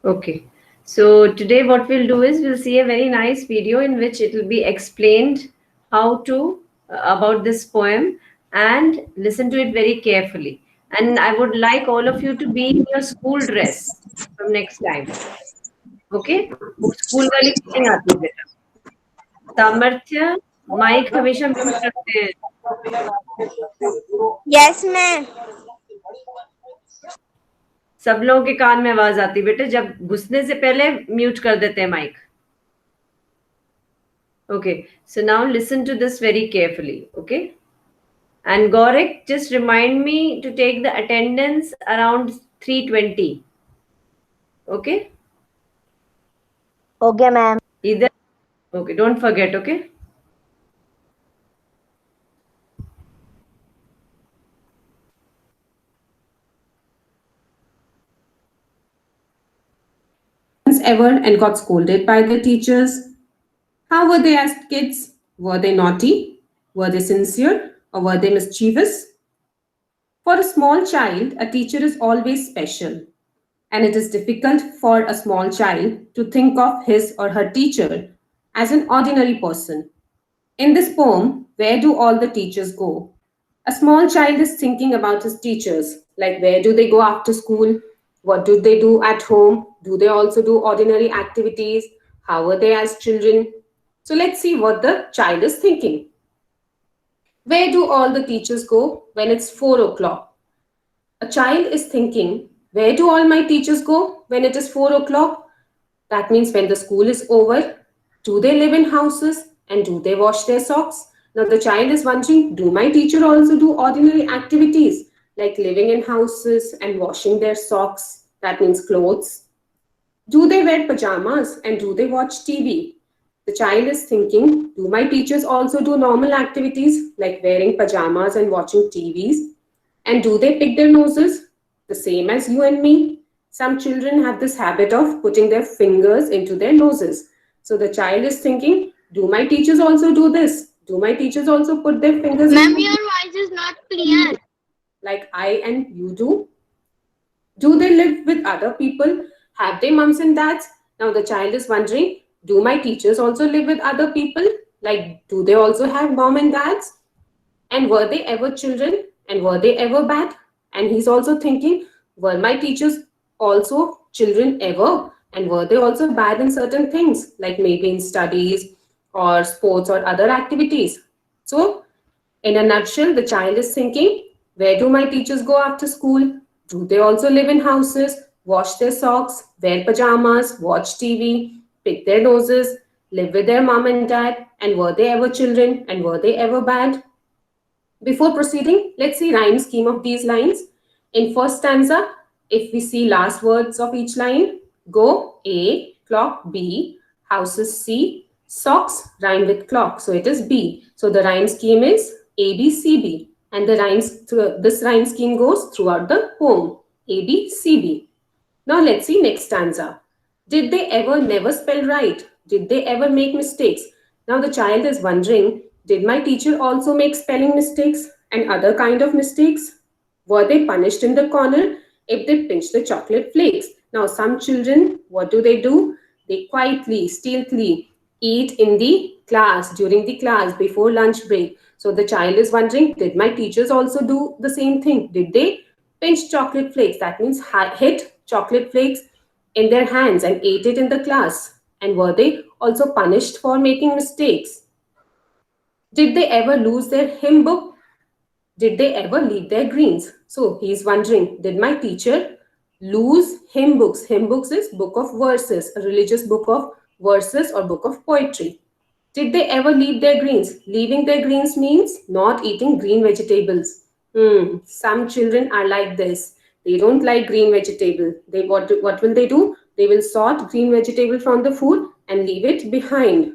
Okay. So today what we'll do is we'll see a very nice video in which it will be explained how to about this poem and listen to it very carefully. And I would like all of you to be in your school dress from next time. Okay? वो school वाली feeling आती है बेटा. सामर्थ्य mic हमेशा mute रखते हैं. Yes ma'am. सब लोगों के कान में आवाज आती है बेटे, जब घुसने से पहले म्यूट कर देते हैं mic. Okay, so now listen to this very carefully. Okay, and Gorik, just remind me to take the attendance around 3:20. Okay, okay ma'am. either. Okay, don't forget. Okay. Ever and got scolded by their teachers? How were they as kids? Were they naughty? Were they sincere? Or were they mischievous? For a small child, a teacher is always special, and it is difficult for a small child to think of his or her teacher as an ordinary person. In this poem, Where Do All the Teachers Go? A small child is thinking about his teachers, like where do they go after school? What do they do at home? Do they also do ordinary activities? How are they as children? So let's see what the child is thinking. Where do all the teachers go when it's 4 o'clock? A child is thinking, where do all my teachers go when it is 4 o'clock? That means when the school is over, do they live in houses and do they wash their socks? Now the child is wondering, do my teacher also do ordinary activities like living in houses and washing their socks? That means clothes. Do they wear pajamas and do they watch TV? The child is thinking, do my teachers also do normal activities like wearing pajamas and watching TVs? And do they pick their noses? The same as you and me. Some children have this habit of putting their fingers into their noses. So the child is thinking, do my teachers also do this? Do my teachers also put their fingers Ma'am, your voice is not clear. like I and you do? Do they live with other people? Have they mums and dads? Now the child is wondering, do my teachers also live with other people? Like, do they also have mom and dads? And were they ever children? And were they ever bad? And he's also thinking, were my teachers also children ever? And were they also bad in certain things, like maybe in studies or sports or other activities? So, in a nutshell, the child is thinking, where do my teachers go after school? Do they also live in houses, wash their socks, wear pajamas, watch TV, pick their noses, live with their mom and dad? And were they ever children? And were they ever bad? Before proceeding, let's see rhyme scheme of these lines. In first stanza, if we see last words of each line, go A, clock B, houses C, socks rhyme with clock. So it is B. So the rhyme scheme is A, B, C, B. And this rhyme scheme goes throughout the poem. A, B, C, B. Now let's see next stanza. Did they ever never spell right? Did they ever make mistakes? Now the child is wondering, did my teacher also make spelling mistakes and other kind of mistakes? Were they punished in the corner if they pinched the chocolate flakes? Now some children, what do? They quietly, stealthily eat in the class, during the class, before lunch break. So the child is wondering, did my teachers also do the same thing? Did they pinch chocolate flakes? That means hit chocolate flakes in their hands and ate it in the class. And were they also punished for making mistakes? Did they ever lose their hymn book? Did they ever leave their greens? So he's wondering, did my teacher lose hymn books? Hymn books is book of verses, a religious book of verses or book of poetry. Did they ever leave their greens? Leaving their greens means not eating green vegetables. Some children are like this. They don't like green vegetable. What will they do? They will sort green vegetable from the food and leave it behind.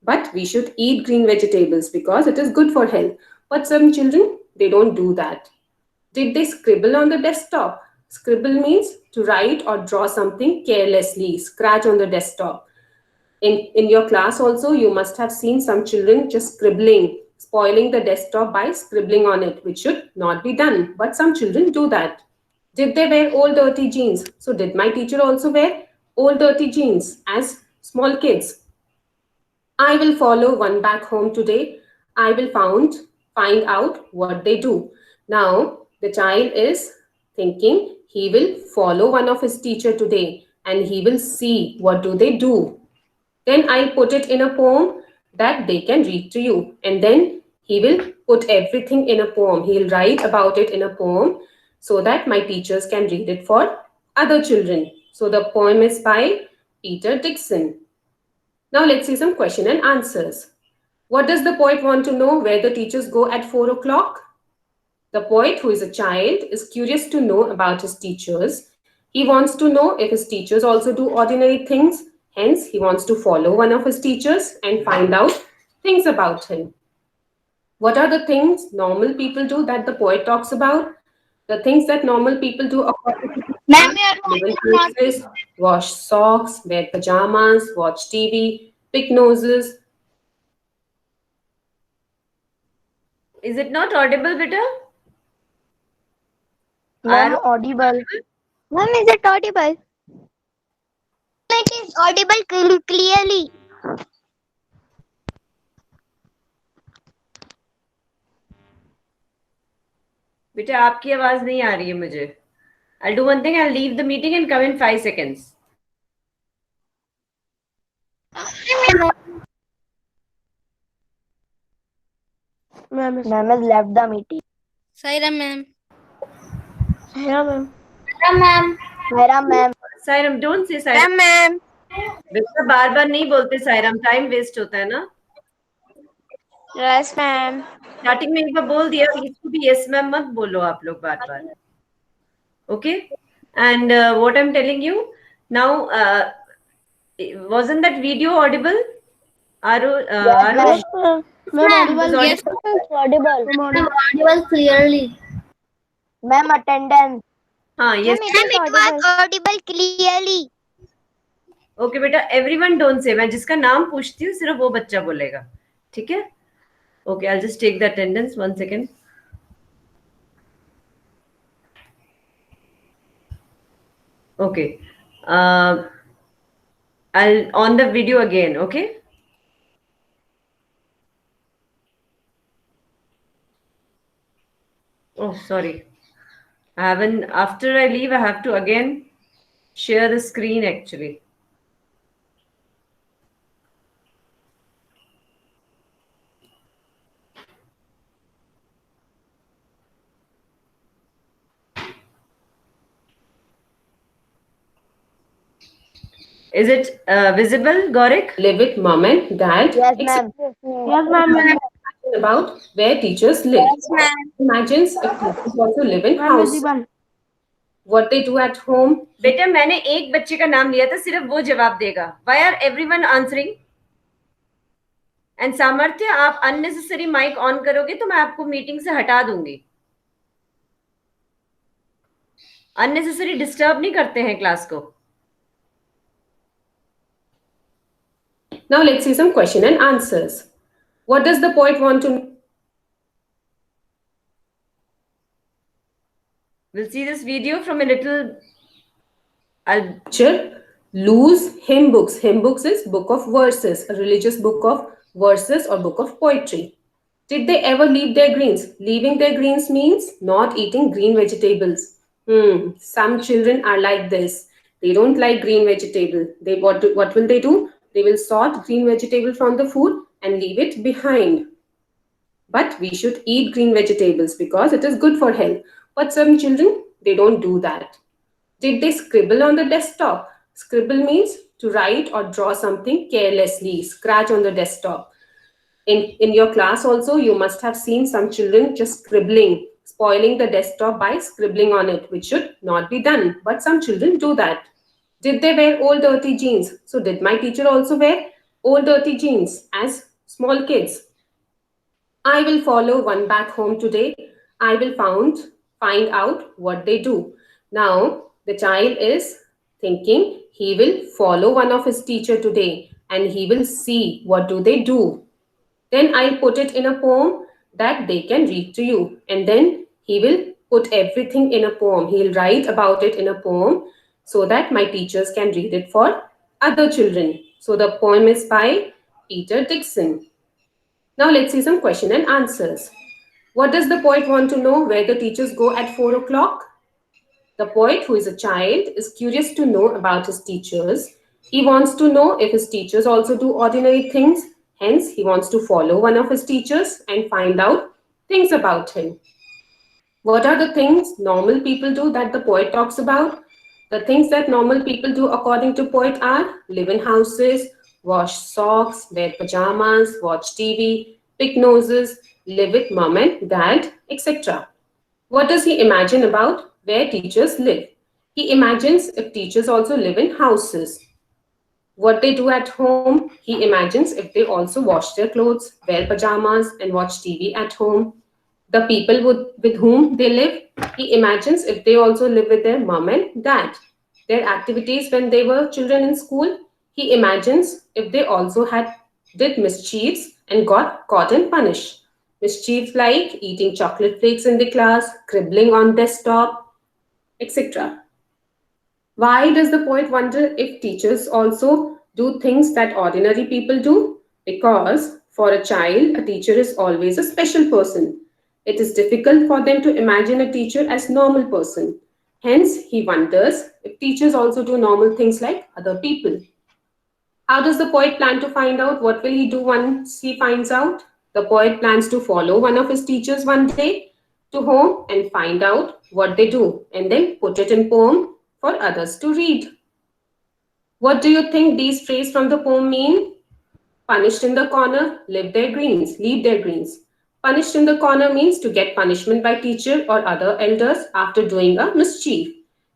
But we should eat green vegetables because it is good for health. But some children, they don't do that. Did they scribble on the desktop? Scribble means to write or draw something carelessly, scratch on the desktop. In your class also, you must have seen some children just scribbling, spoiling the desktop by scribbling on it, which should not be done. But some children do that. Did they wear old dirty jeans? So did my teacher also wear old dirty jeans as small kids? I will follow one back home today. I will find out what they do. Now the child is thinking he will follow one of his teacher today and he will see what do they do. Then I'll put it in a poem that they can read to you. And then he will put everything in a poem. He'll write about it in a poem so that my teachers can read it for other children. So the poem is by Peter Dixon. Now let's see some question and answers. What does the poet want to know where the teachers go at 4 o'clock? The poet, who is a child, is curious to know about his teachers. He wants to know if his teachers also do ordinary things. Hence, he wants to follow one of his teachers and find out things about him. What are the things normal people do that the poet talks about? The things that normal people do according to Ma'am, live your voice is places, wash socks, wear pajamas, watch TV, pick noses. Is it not audible, beta? Ma'am, Aaron, audible. Ma'am, is it audible? It is audible clearly. बेटा आपकी आवाज नहीं आ रही है मुझे. I'll do one thing. I'll leave the meeting and come in 5 seconds. Ma'am has left the meeting. Saira ma'am. Saira ma'am. Saira ma'am. Sairam, don't say Sairam. Ma'am. बेटा बार बार नहीं बोलते सायरम, टाइम वेस्ट होता है ना. Yes, ma'am. स्टार्टिंग में एक बार बोल दिया, इसको भी यस मैम मत बोलो आप लोग बार बार. Okay, and what I'm telling you now, wasn't that video audible? Yes, ma'am. Ma'am, audible. Yes, Audible. audible clearly. Ma'am, attendance. हाँ, yes. Ma'am, it was audible clearly. Okay बेटा, एवरीवन डोंट से. मैं जिसका नाम पूछती हूँ सिर्फ वो बच्चा बोलेगा, ठीक है? Okay, I just take the attendance. 1 second. Okay, I'll on the video again. Okay. Oh, sorry. I haven't. After I leave, I have to again share the screen actually. Is it visible, Gorik? Live with mom and dad. Yes, ma'am. Yes, ma'am. About where teachers live. Yes, ma'am. Imagines if teachers also live in house. What they do at home. बेटा मैंने एक बच्चे का नाम लिया था, सिर्फ वो जवाब देगा. Why are everyone answering? And सामर्थ्य, आप अननेसेसरी माइक ऑन करोगे तो मैं आपको मीटिंग से हटा दूंगी. अननेसेसरी डिस्टर्ब नहीं करते हैं क्लास को. Now let's see some question and answers. What does the poet want to know? We'll see this video from a little. Teacher lose hymn books. Hymn books is book of verses, a religious book of verses or book of poetry. Did they ever leave their greens? Leaving their greens means not eating green vegetables. Some children are like this. They don't like green vegetable. What will they do? They will sort green vegetable from the food and leave it behind. But we should eat green vegetables because it is good for health. But some children, they don't do that. Did they scribble on the desktop? Scribble means to write or draw something carelessly, scratch on the desktop. In your class also, you must have seen some children just scribbling, spoiling the desktop by scribbling on it, which should not be done. But some children do that. Did they wear old dirty jeans? So did my teacher also wear old dirty jeans as small kids? I will follow one back home today. I will find out what they do. Now the child is thinking he will follow one of his teacher today and he will see what do they do. Then I'll put it in a poem that they can read to you. And then he will put everything in a poem. He'll write about it in a poem so that my teachers can read it for other children. So the poem is by Peter Dixon. Now let's see some question and answers. What does the poet want to know where the teachers go at 4 o'clock? The poet, who is a child, is curious to know about his teachers. He wants to know if his teachers also do ordinary things. Hence, he wants to follow one of his teachers and find out things about him. What are the things normal people do that the poet talks about? The things that normal people do according to poet are live in houses, wash socks, wear pajamas, watch TV, pick noses, live with mom and dad, etc. What does he imagine about where teachers live? He imagines if teachers also live in houses. What they do at home, he imagines if they also wash their clothes, wear pajamas, and watch TV at home. The people with whom they live, he imagines if they also live with their mom and dad. Their activities when they were children in school, he imagines if they also had did mischiefs and got caught and punished. Mischiefs like eating chocolate flakes in the class, cribbling on desktop, etc. Why does the poet wonder if teachers also do things that ordinary people do? Because for a child, a teacher is always a special person. It is difficult for them to imagine a teacher as normal person. Hence, he wonders if teachers also do normal things like other people. How does the poet plan to find out? What will he do once he finds out? The poet plans to follow one of his teachers one day to home and find out what they do and then put it in poem for others to read. What do you think these phrases from the poem mean? Punished in the corner, leave their greens. Punished in the corner means to get punishment by teacher or other elders after doing a mischief.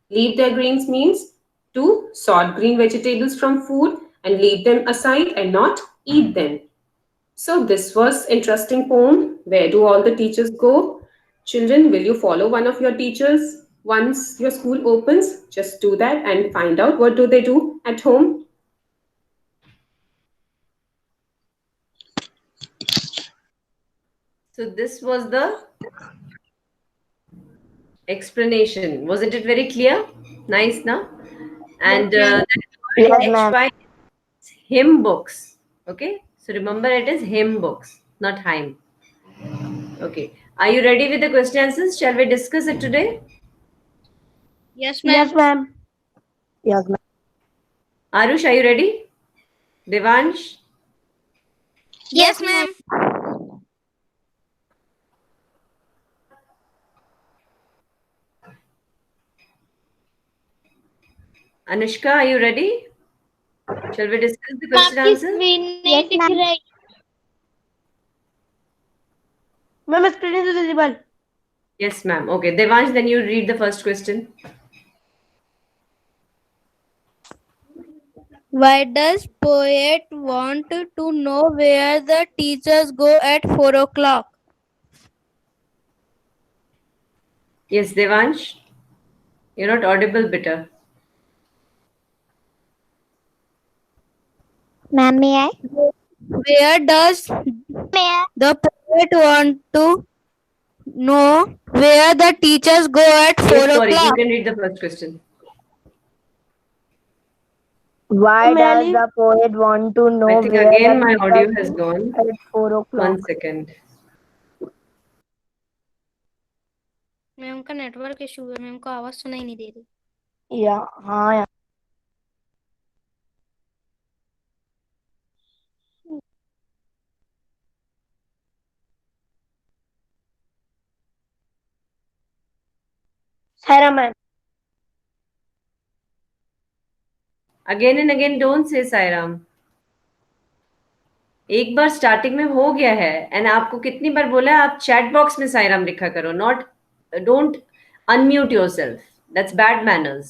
Leave their greens means to sort green vegetables from food and leave them aside and not eat them. So this was interesting poem. Where do all the teachers go? Children, will you follow one of your teachers once your school opens? Just do that and find out what do they do at home. So this was the explanation. Wasn't it very clear? Nice, now. And Ma'am. Yes, H ma'am. Y hymn books. Okay, so remember it is hymn books, not hymn. Okay, are you ready with the question answers? Shall we discuss it today? Yes, Yes, ma'am. ma'am. Yes, ma'am. Arush, are you ready? Devansh? Yes, ma'am. Anushka, are you ready? Shall we discuss the Ma'am, question की answers? screen नहीं Yes, दिख ma'am. रही. Ma'am, screen is visible. Yes, ma'am. Okay, Devansh, then you read the first question. Why does poet want to know where the teachers go at 4 o'clock? Yes, Devansh, you're not audible, bitter. Ma'am, may I? Where does May I? the poet want to know where the teachers go at Yes, 4 Corey, you o'clock? can read the first question. Why does the poet want to I know think where the again my audio teachers has go gone. at 4 o'clock? 1 second. Ma'am का network issue है, ma'am को आवाज सुनाई नहीं दे रही. Yeah, हाँ यार. Sarah, ma'am. Again and again, don't say Sairam. एक बार स्टार्टिंग में हो गया है एंड आपको कितनी बार बोला है आप चैट बॉक्स में सायराम लिखा करो not don't unmute yourself that's bad manners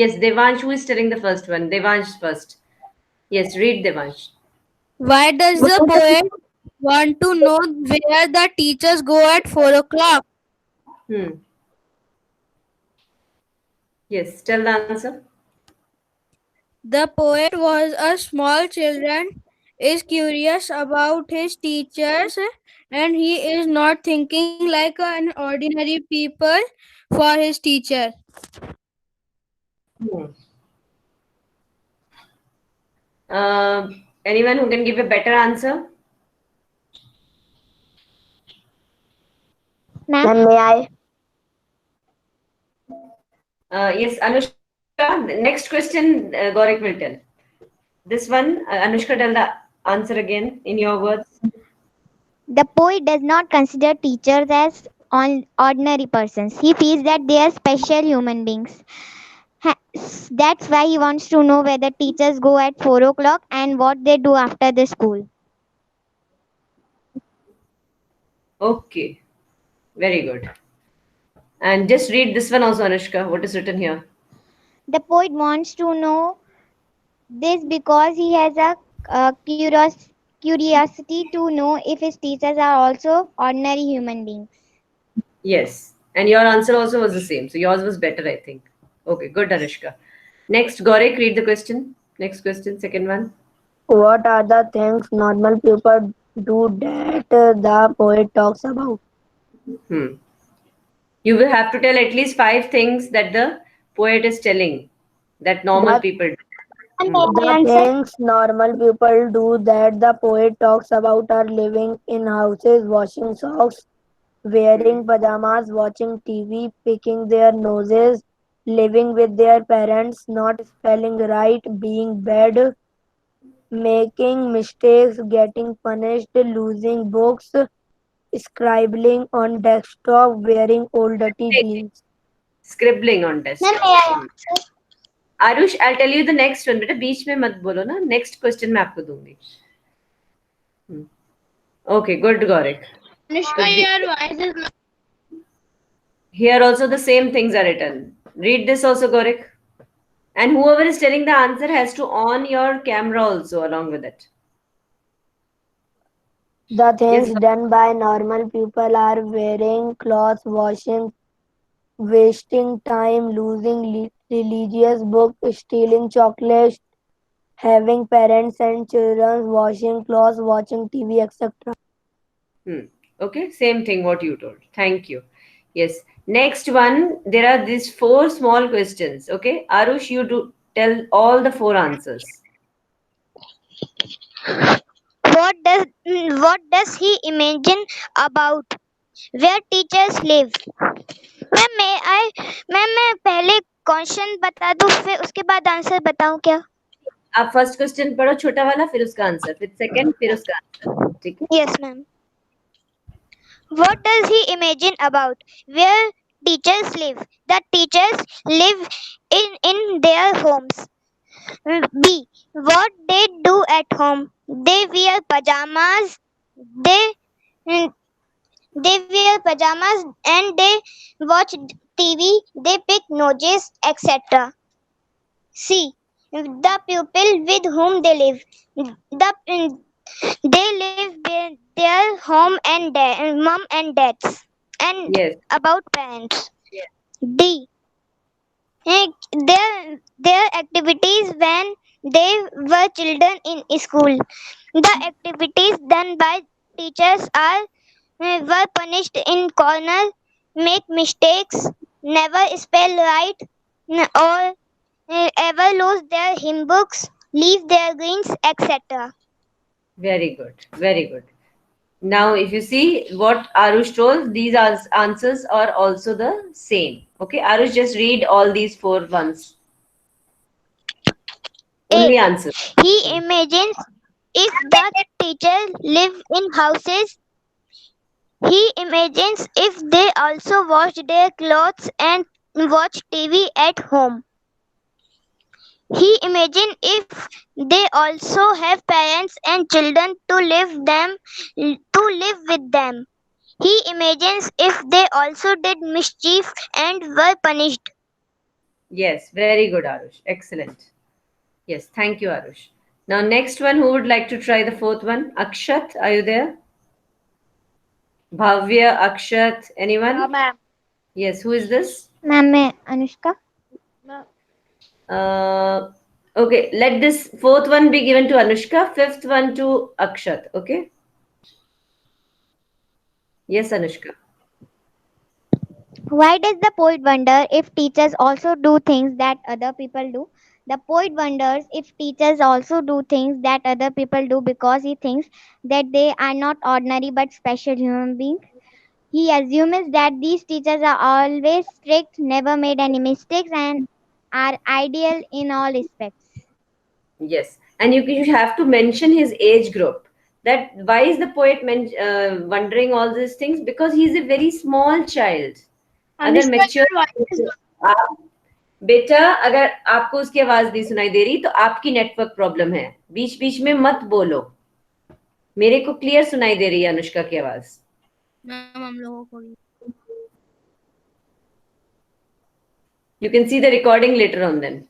yes devansh who is telling the first one devansh first yes read devansh Why does the poet want to know where the teachers go at 4 o'clock? hmm yes tell the answer The poet was a small children. is curious about his teachers, and he is not thinking like an ordinary people for his teacher. Hmm. Anyone who can give a better answer? Ma'am, may I? Yes, Anushka. Next question, Gaurav will tell. This one, Anushka, tell the answer again in your words. The poet does not consider teachers as ordinary persons. He feels that they are special human beings. That's why he wants to know whether teachers go at 4 o'clock and what they do after the school. Okay, very good. And just read this one also, Anushka. What is written here? The poet wants to know this because he has a curiosity to know if his teachers are also ordinary human beings. Yes. And your answer also was the same. So yours was better, I think. Okay, good, Anushka. Next, Gaurav, read the question. Next question, second one. What are the things normal people do that the poet talks about? Hmm. You will have to tell at least five things that the poet is telling that normal The, people do. And Hmm. may I the answer? things normal people do that the poet talks about are living in houses, washing socks, Hmm. wearing pajamas, watching TV, picking their noses, living with their parents, not spelling right, being bad, making mistakes, getting punished, losing books, scribbling on desktop, wearing old dirty jeans. Scribbling on Ma'am, may desktop. I Hmm. answer? Aarush I tell you the next one बेटा बीच में मत बोलो ना next question मैं आपको दूंगी okay good Gaurik तो Anushka, your voice is not. here also the same things are written read this also Gaurik and whoever is telling the answer has to on your camera also along with it The yes things done by normal people are wearing clothes, washing, wasting time, losing religious books, stealing chocolates, having parents and children, washing clothes, watching TV, etc. hmm. Okay same thing what you told thank you yes next one there are these four small questions okay Arush you do tell all the four answers What does he imagine about where teachers live? मैं पहले question बता दूं फिर उसके बाद answer बताऊं क्या? आप फर्स्ट क्वेश्चन पढ़ो छोटा वाला फिर उसका आंसर फिर सेकंड फिर उसका आंसर ठीक है Yes, ma'am. What does he imagine about where teachers live? The teachers live in their homes. B. What they do at home? They wear pajamas. They mm, they wear pajamas and they watch TV. They pick noses, etc. C. The people with whom they live. They live with their home and mom and dads and yes about parents. D. Their activities when they were children in school. The activities done by teachers are were punished in corner, make mistakes, never spell right, or ever lose their hymn books, leave their greens, etc. very good very good now if you see what Arush told these are answers are also the same okay Arush just read all these four ones A. only answers He hmm. imagines if the teachers live in houses. He imagines if they also wash their clothes and watch TV at home. He imagines if they also have parents and children to live with them. He imagines if they also did mischief and were punished. yes very good Arush excellent yes thank you Arush now next one who would like to try the fourth one Akshat are you there Bhavya Akshat anyone yes who is this Ma'am, मैं Anushka. uh, Okay, let this fourth one be given to Anushka, fifth one to Akshat. Okay. Yes, Anushka. Why does the poet wonder if teachers also do things that other people do? The poet wonders if teachers also do things that other people do because he thinks that they are not ordinary but special human beings. He assumes that these teachers are always strict, never made any mistakes, and are ideal in all respects. Yes, and you have to mention his age group. That why is the poet wondering all these things? Because he is a very small child. अगर Anushka, mature your voice is आप बेटा, अगर आपको उसकी आवाज नहीं सुनाई दे रही तो आपकी नेटवर्क प्रॉब्लम है, बीच बीच में मत बोलो. मेरे को क्लियर सुनाई दे रही है अनुष्का की आवाज. मैम हम लोगों को भी। You can see the recording later on then.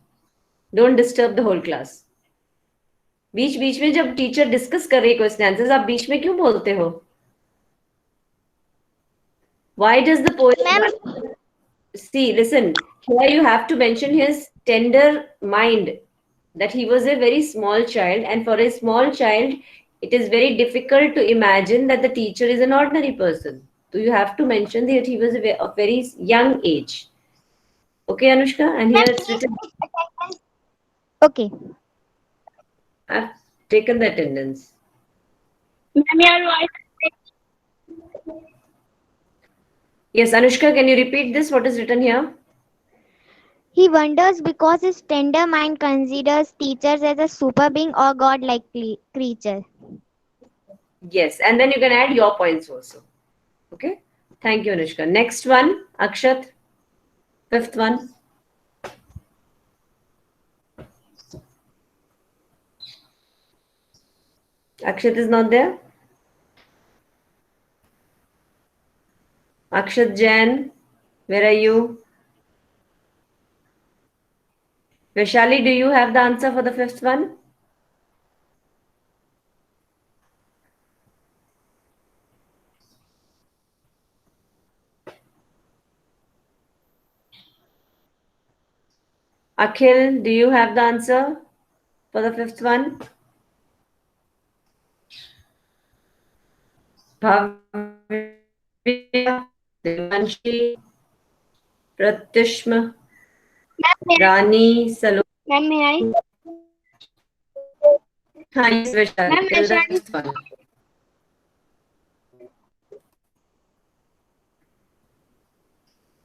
Don't disturb the whole class. बीच बीच में जब टीचर डिस्कस कर रही है क्वेश्चन आंसर्स, आप बीच में क्यों बोलते हो? Why does the poet Ma'am, see, listen, here you have to mention his tender mind, that he was a very small child, and for a small child, it is very difficult to imagine that the teacher is an ordinary person. So you have to mention that he was of very young age. Okay, Anushka, and here ma'am, it's written. okay. I've taken the attendance. Ma'am, your voice. Yes, Anushka, can you repeat this? What is written here? He wonders because his tender mind considers teachers as a super being or godlike creature. Yes, and then you can add your points also. Okay, thank you, Anushka. Next one, Akshat, fifth one. Akshat is not there. Akshat Jain, where are you? Vaishali, do you have the answer for the fifth one? Akhil, do you have the answer for the fifth one? Bhavya, Devanshi, Pratyushma, Rani, Saloni. Ma'am, may I? Ah, yes, Ma'am, Vaishali, tell the Vaishali. fifth one.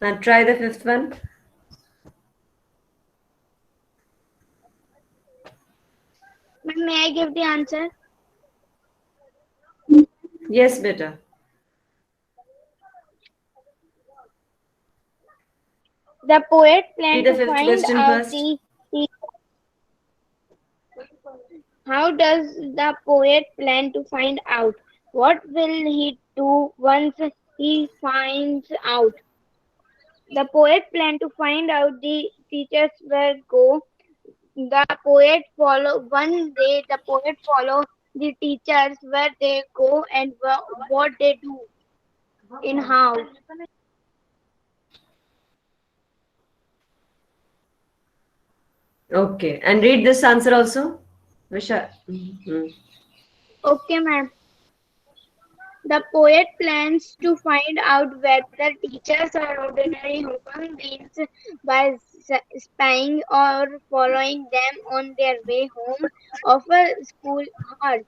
Now try the fifth one. Ma'am, may I give the answer? Yes, beta. The poet Read planned the to fifth find question out first. the how does the poet plan to find out? What will he do once he finds out? The poet planned to find out the teachers where go. The poet follow one day. The poet follow the teachers where they go and what they do in house. Okay, and read this answer also. Vishal. Okay, ma'am. The poet plans to find out whether teachers are ordinary human beings by spying or following them on their way home after school hours.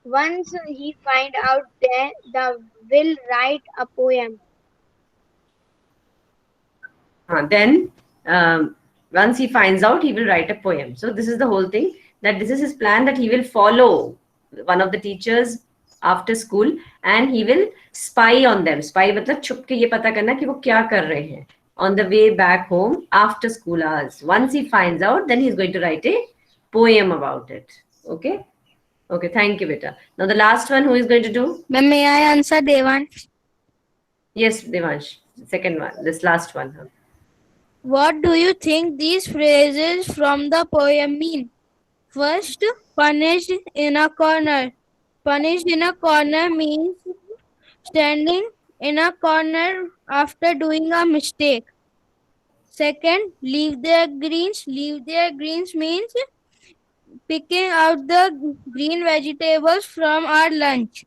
Once he find out, the will write a poem. Then, once he finds out, he will write a poem. So this is the whole thing. That this is his plan. That he will follow one of the teachers after school and he will spy on them. Spy मतलब छुप के ये पता करना कि वो क्या कर रहे हैं on the way back home after school hours. Once he finds out, then he's going to write a poem about it. Okay. Okay. Thank you, beta. Now the last one, who is going to do? Ma'am, may I answer Devan? Yes, Devansh. Second one. This last one. Huh? What do you think these phrases from the poem mean? First, punished in a corner. Punished in a corner means standing in a corner after doing a mistake. Second, leave their greens. Leave their greens means picking out the green vegetables from our lunch.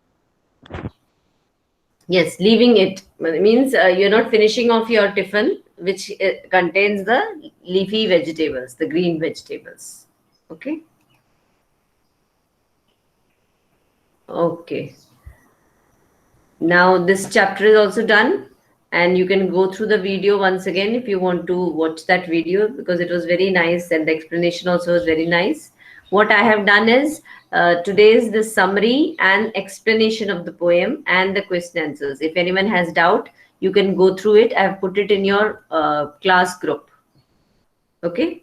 Yes, leaving it means you're not finishing off your tiffin, which contains the leafy vegetables, the green vegetables. Okay. Okay. Now this chapter is also done, and you can go through the video once again if you want to watch that video, because it was very nice and the explanation also was very nice. What I have done is today's the summary and explanation of the poem and the question answers. If anyone has doubt, you can go through it. I have put it in your class group. Okay,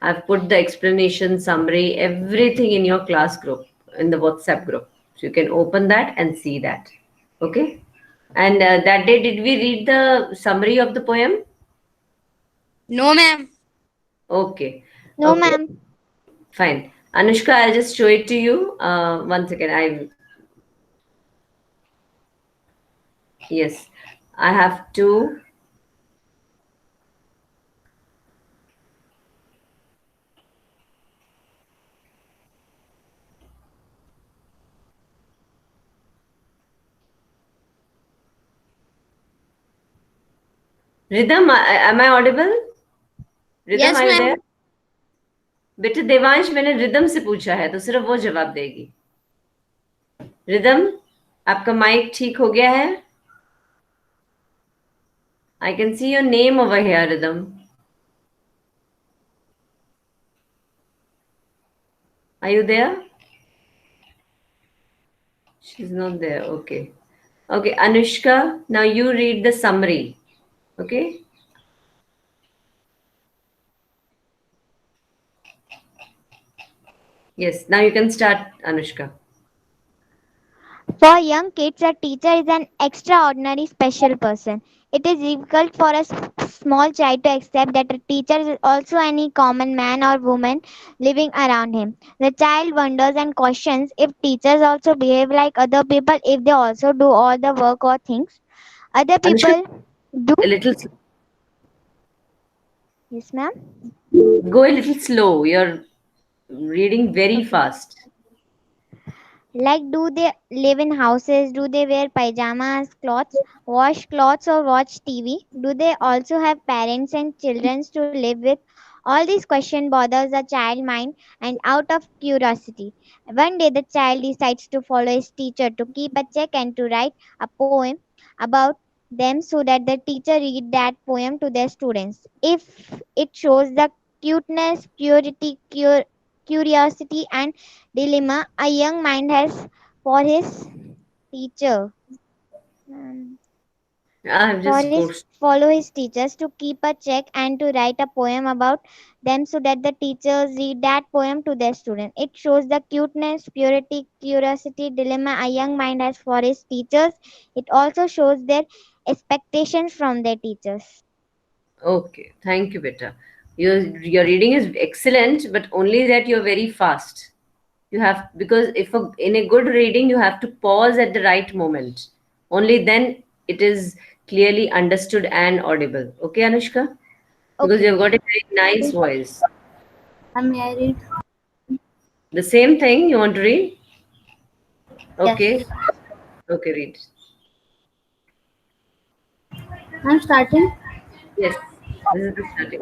I've put the explanation, summary, everything in your class group, in the WhatsApp group. So you can open that and see that. Okay. And that day, did we read the summary of the poem? No, ma'am. Okay. No, Okay. ma'am. Fine. Anushka, I'll just show it to you. One second. Yes. I have to. Rhythm, am I audible? Rhythm, Yes, are you there? ma'am. बेटे देवांश मैंने rhythm से पूछा है तो सिर्फ वो जवाब देगी. रिदम, आपका माइक ठीक हो गया है? I can see your name over here, Rhythm. Are you there? She's not there. Okay. Okay, Anushka, now you read the summary. Okay. Yes, now you can start, Anushka. For young kids, a teacher is an extraordinary special person. It is difficult for a small child to accept that a teacher is also any common man or woman living around him. The child wonders and questions if teachers also behave like other people, if they also do all the work or things other Anushka, people do. a little, Yes, ma'am. go a little slow. You're reading very Okay. fast. Like, do they live in houses? Do they wear pajamas, clothes, wash clothes, or watch TV? Do they also have parents and children to live with? All these questions bothers the child mind, and out of curiosity, one day the child decides to follow his teacher to keep a check and to write a poem about them so that the teacher read that poem to their students. If it shows the cuteness, purity, curiosity, and dilemma a young mind has for his teacher. Um, I've for just his posted. follow his teachers to keep a check and to write a poem about them so that the teachers read that poem to their student. It shows the cuteness, purity, curiosity, dilemma a young mind has for his teachers. It also shows their expectations from their teachers. Okay, thank you, beta. Your reading is excellent, but only that you're very fast. You have, because if in a good reading you have to pause at the right moment. Only then it is clearly understood and audible. Okay, Anushka, because Okay. you've got a very nice voice. I'm married. The same thing you want to read? Yes. Okay, okay, read. I'm starting. Yes, this is the starting.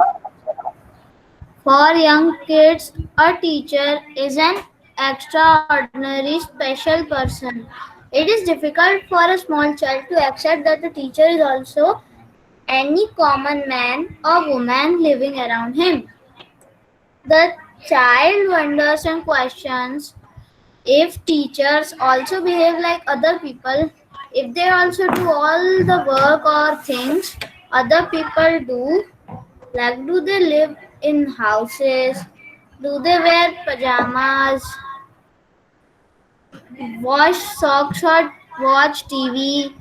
For young kids, a teacher is an extraordinary special person. It is difficult for a small child to accept that the teacher is also any common man or woman living around him. The child wonders and questions if teachers also behave like other people, if they also do all the work or things other people do, like do they live in houses, do they wear pajamas, wash socks or watch TV,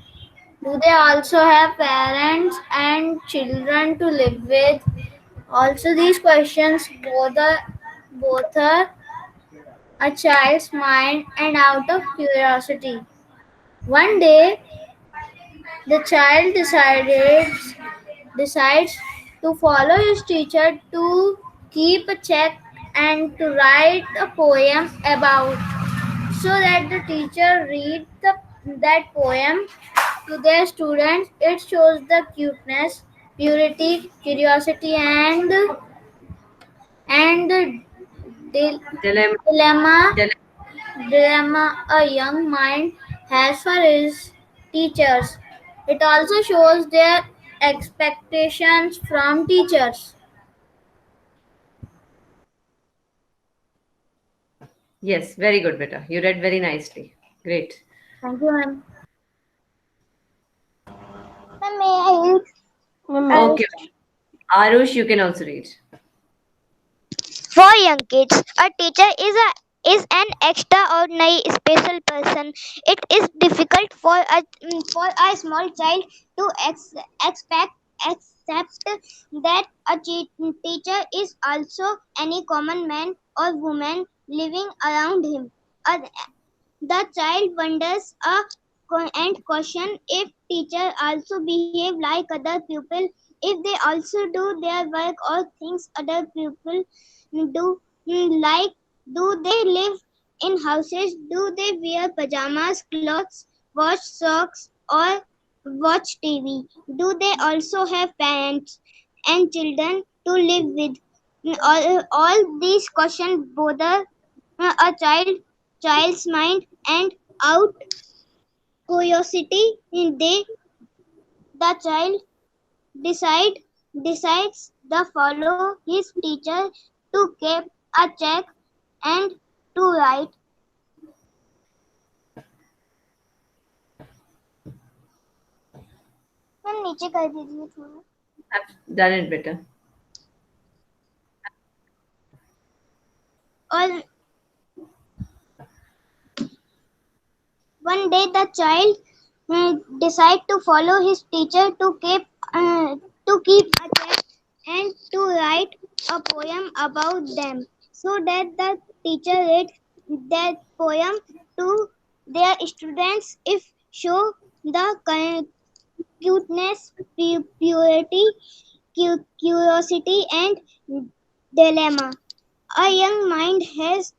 do they also have parents and children to live with? Also, these questions bother a child's mind and out of curiosity. One day, the child decides to follow his teacher to keep a check and to write a poem about, so that the teacher read that poem to their students. It shows the cuteness, purity, curiosity, and the Dilemma. dilemma Dilemma. dilemma a young mind has for his teachers. It also shows their expectations from teachers. Yes, very good, beta. You read very nicely. Great. Thank you, ma'am. Ma'am, may I read? Ma'am, Okay. Arush, you can also read. For young kids, a teacher is an extraordinary special person. It is difficult for a small child to expect accept that a teacher is also any common man or woman living around him. Uh, the child wonders and question if teacher also behave like other people, if they also do their work or things other people do, like do they live in houses, do they wear pajamas, clothes, wash socks, or watch TV, do they also have parents and children to live with. All these questions bother a child's mind, and out curiosity the child decide decides to follow his teacher to keep a check and to write. Ma'am नीचे कर दीजिए थोड़ा. I've done it, beta. और one day the child decide to follow his teacher to keep a check and to write a poem about them, so that the teacher read that poem to their students, if show the cuteness, purity, curiosity, and dilemma a young mind has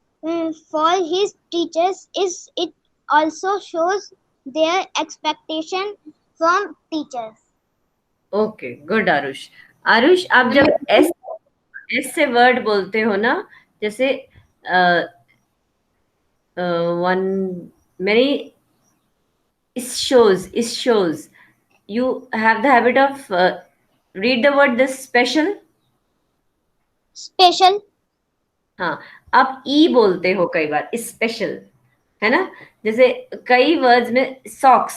for his teachers. Is it also shows their expectation from teachers. Okay, good, Arush. Aarush, आप जब S से word बोलते हो ना, जैसे one many is shows, you have the habit of read the word this special. Special. हाँ, आप ई बोलते हो कई बार स्पेशल, है ना? जैसे कई वर्ड्स में सॉक्स,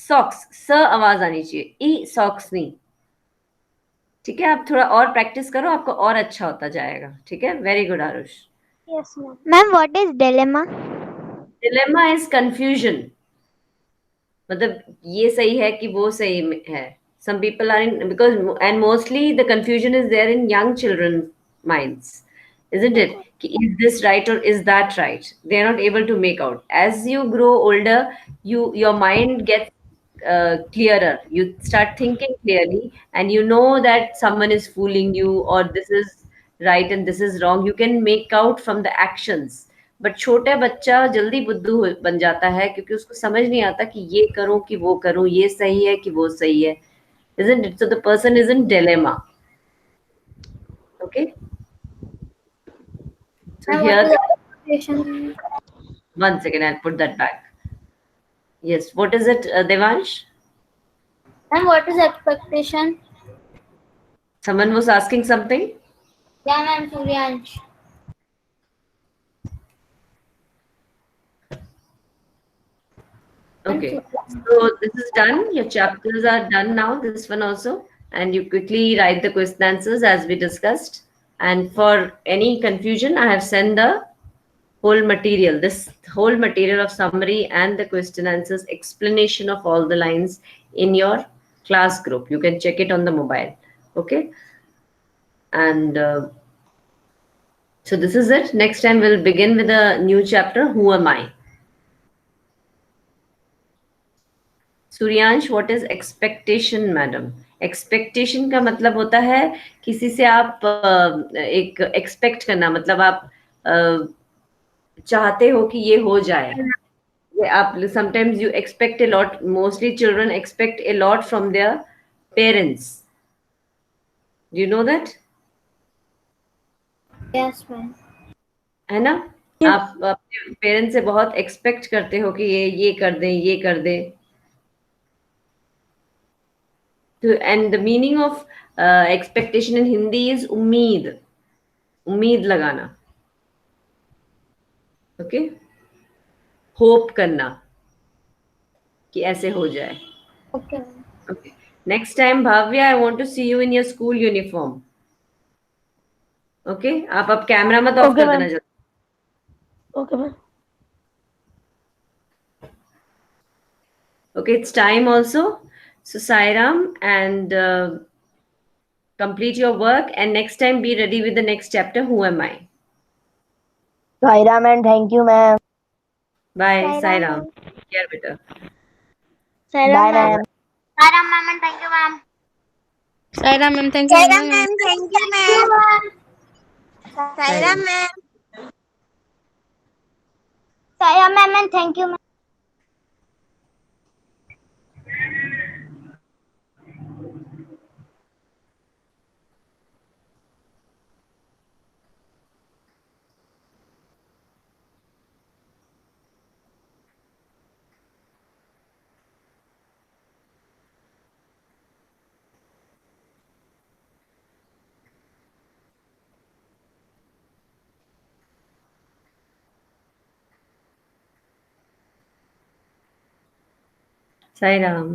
सॉक्स स आवाज आनी चाहिए, ई सॉक्स नहीं। ठीक है, आप थोड़ा और प्रैक्टिस करो, आपको और अच्छा होता जाएगा। ठीक है, very good Aarush. Yes, ma'am. Ma'am, what is dilemma? Dilemma is confusion, मतलब ये सही है कि वो सही है। some people are in, because and mostly the confusion is there in young children minds, isn't it? Ki, is this right or is that right? They are not able to make out. As you grow older, your mind gets clearer, you start thinking clearly, and you know that someone is fooling you, or this is right and this is wrong. You can make out from the actions. But छोटा बच्चा जल्दी बुद्धू बन जाता है, क्योंकि उसको समझ नहीं आता कि ये करूं कि वो करूं, ये सही है कि वो सही है, isn't it? So the person is in dilemma. Okay, so Ma'am, what here is expectation? one second, I'll put that back. Yes, what is it, Devansh? Ma'am, what is expectation? Someone was asking something. Yeah, ma'am, Suryansh. Okay, so this is done. Your chapters are done now, this one also. And you quickly write the question answers as we discussed. And for any confusion, I have sent the whole material, this whole material of summary and the question answers, explanation of all the lines in your class group. You can check it on the mobile. Okay. And so this is it. Next time we'll begin with a new chapter. Who am I? Suryansh, what is expectation, madam? Expectation का मतलब होता है किसी से आप एक expect करना, मतलब आप चाहते हो कि ये हो जाए। ये आप sometimes you expect a lot, mostly children expect a lot from their parents, do you know that? Yes, ma'am. है ना? Yes. आप अपने पेरेंट्स से बहुत एक्सपेक्ट करते हो कि ये कर दें, ये कर दें। तो and the meaning of expectation in Hindi is उम्मीद, उम्मीद लगाना। ओके, होप करना कि ऐसे हो जाए। Okay, ma'am. Okay, next time Bhavya, I want to see you in your school uniform. Okay, आप अब कैमरा मत ऑफ Okay, कर देना ma'am. जल्दी। Okay, ma'am. Okay, it's time also. So Sairam, and complete your work, and next time be ready with the next chapter, Who Am I? Saira, man. Thank you, ma'am. Bye, Saira Sairam. ma'am. Take care, beta. Saira Bye, ma'am. ma'am. Saira ma'am, and thank you, ma'am. Saira ma'am, thank you Saira ma'am. ma'am, thank you, ma'am. Saira Sairam. ma'am. Saira ma'am, and thank you, ma'am. Sairam.